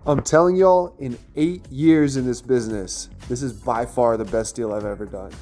I'm telling y'all, in 8 years in this business, this is by far the best deal I've ever done.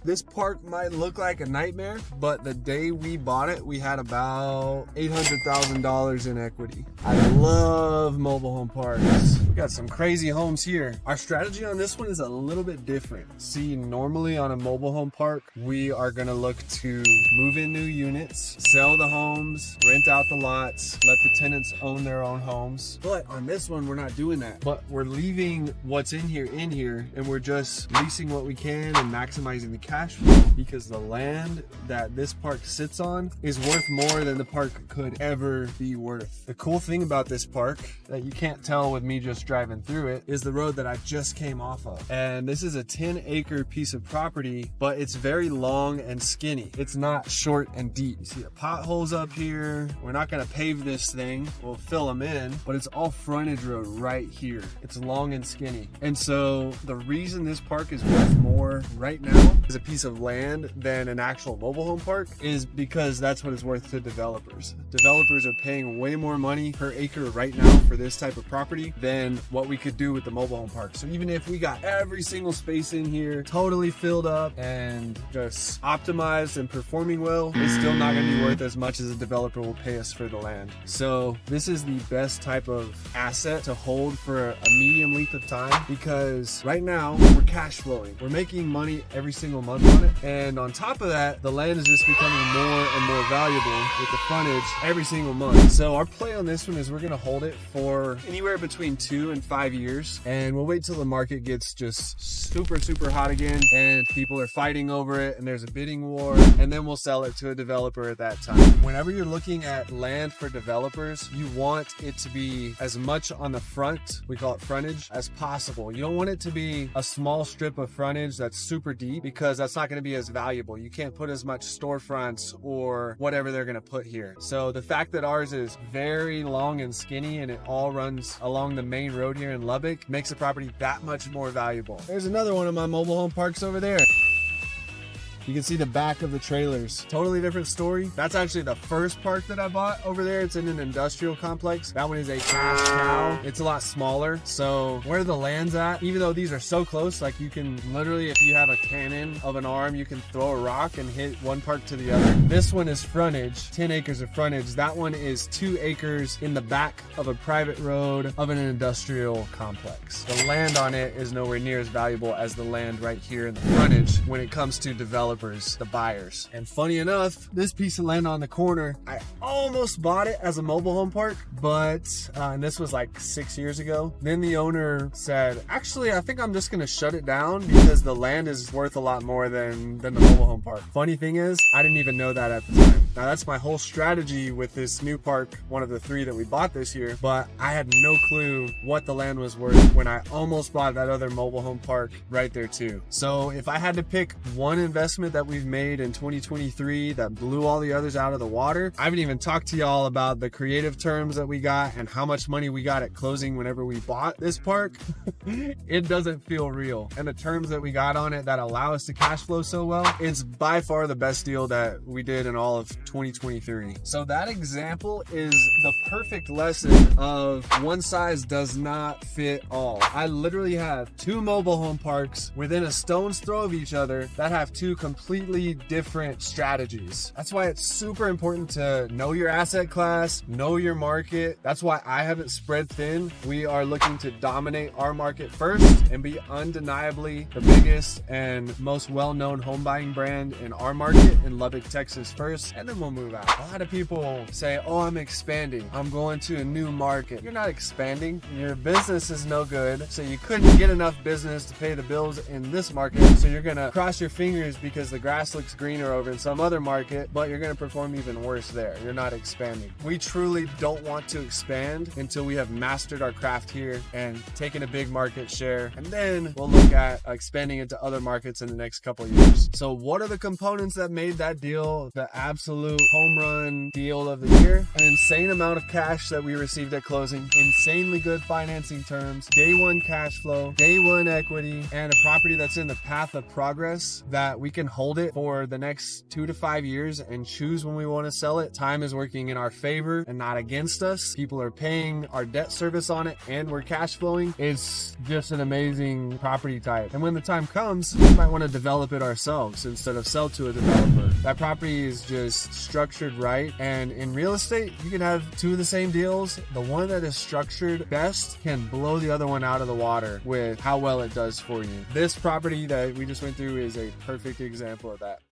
This park might look like a nightmare, but the day we bought it, we had about $800,000 in equity. I love mobile home parks. We got some crazy homes here. Our strategy on this one is a little bit different. See, normally on a mobile home park, we are gonna look to move in new units, sell the homes, rent out the lots, let the tenants own their own homes. But on this one, we're not doing that. But we're leaving what's in here, and we're just leasing what we can and maximizing the cash flow, because the land that this park sits on is worth more than the park could ever be worth. The cool thing about this park that you can't tell with me just driving through it is the road that I just came off of. And this is a 10-acre piece of property, but it's very long and skinny. It's not short and deep. You see the potholes up here. We're not gonna pave this thing. We'll fill them in, but it's all frontage road right here. It's long and skinny. And so the reason this park is worth more right now is a piece of land than an actual mobile home park is because that's what it's worth to developers. Developers are paying way more money per acre right now for this type of property than what we could do with the mobile home park. So even if we got every single space in here totally filled up and just optimized and performing well, it's still not going to be worth as much as a developer will pay us for the land. So this is the best type of asset to hold for a medium length of time, because right now we're cash flowing. We're making money every single month on it. And on top of that, the land is just becoming more and more valuable with the frontage every single month. So our play on this one is we're going to hold it for anywhere between 2 and 5 years. And we'll wait till the market gets just super hot again and people are fighting over it and there's a bidding war, and then we'll sell it to a developer at that time. Whenever you're looking at land for developers, you want it to be as much on the front, we call it frontage, as possible. You don't want it to be a small strip of frontage that's super deep, because that's not going to be as valuable. You can't put as much storefronts or whatever they're going to put here. So the fact that ours is very long and skinny and it all runs along the main road here in Lubbock makes the property that much more valuable. There's another one of my mobile home parks over there. You can see the back of the trailers. Totally different story. That's actually the first park that I bought over there. It's in an industrial complex. That one is a cash cow. It's a lot smaller. So where the land's at, even though these are so close, like you can literally, if you have a cannon of an arm, you can throw a rock and hit one park to the other. This one is frontage, 10 acres of frontage. That one is 2 acres in the back of a private road of an industrial complex. The land on it is nowhere near as valuable as the land right here in the frontage when it comes to development. The buyers. And funny enough, this piece of land on the corner, I almost bought it as a mobile home park, but and this was like 6 years ago. Then the owner said, actually, I think I'm just gonna shut it down because the land is worth a lot more than the mobile home park. Funny thing is, I didn't even know that at the time. Now that's my whole strategy with this new park, one of the 3 that we bought this year, but I had no clue what the land was worth when I almost bought that other mobile home park right there too. So if I had to pick one investment that we've made in 2023 that blew all the others out of the water, I haven't even talked to y'all about the creative terms that we got and how much money we got at closing whenever we bought this park. It doesn't feel real. And the terms that we got on it that allow us to cash flow so well, it's by far the best deal that we did in all of 2023. So that example is the perfect lesson of one size does not fit all. I literally have 2 mobile home parks within a stone's throw of each other that have 2 completely different strategies. That's why it's super important to know your asset class, know your market. That's why I haven't spread thin. We are looking to dominate our market first and be undeniably the biggest and most well-known home buying brand in our market in Lubbock, Texas first, and then we'll move out. A lot of people say, oh, I'm expanding. I'm going to a new market. You're not expanding. Your business is no good. So you couldn't get enough business to pay the bills in this market. So you're gonna cross your fingers because the grass looks greener over in some other market, but you're going to perform even worse there. You're not expanding. We truly don't want to expand until we have mastered our craft here and taken a big market share, and then we'll look at expanding into other markets in the next couple of years. So what are the components that made that deal the absolute absolute home run deal of the year. An insane amount of cash that we received at closing, insanely good financing terms, day one cash flow, day one equity, and a property that's in the path of progress that we can hold it for the next 2 to 5 years and choose when we want to sell it. Time is working in our favor and not against us. People are paying our debt service on it and we're cash flowing. It's just an amazing property type. And when the time comes, we might want to develop it ourselves instead of sell to a developer. That property is just structured right. And in real estate, you can have two of the same deals. The one that is structured best can blow the other one out of the water with how well it does for you. This property that we just went through is a perfect example of that.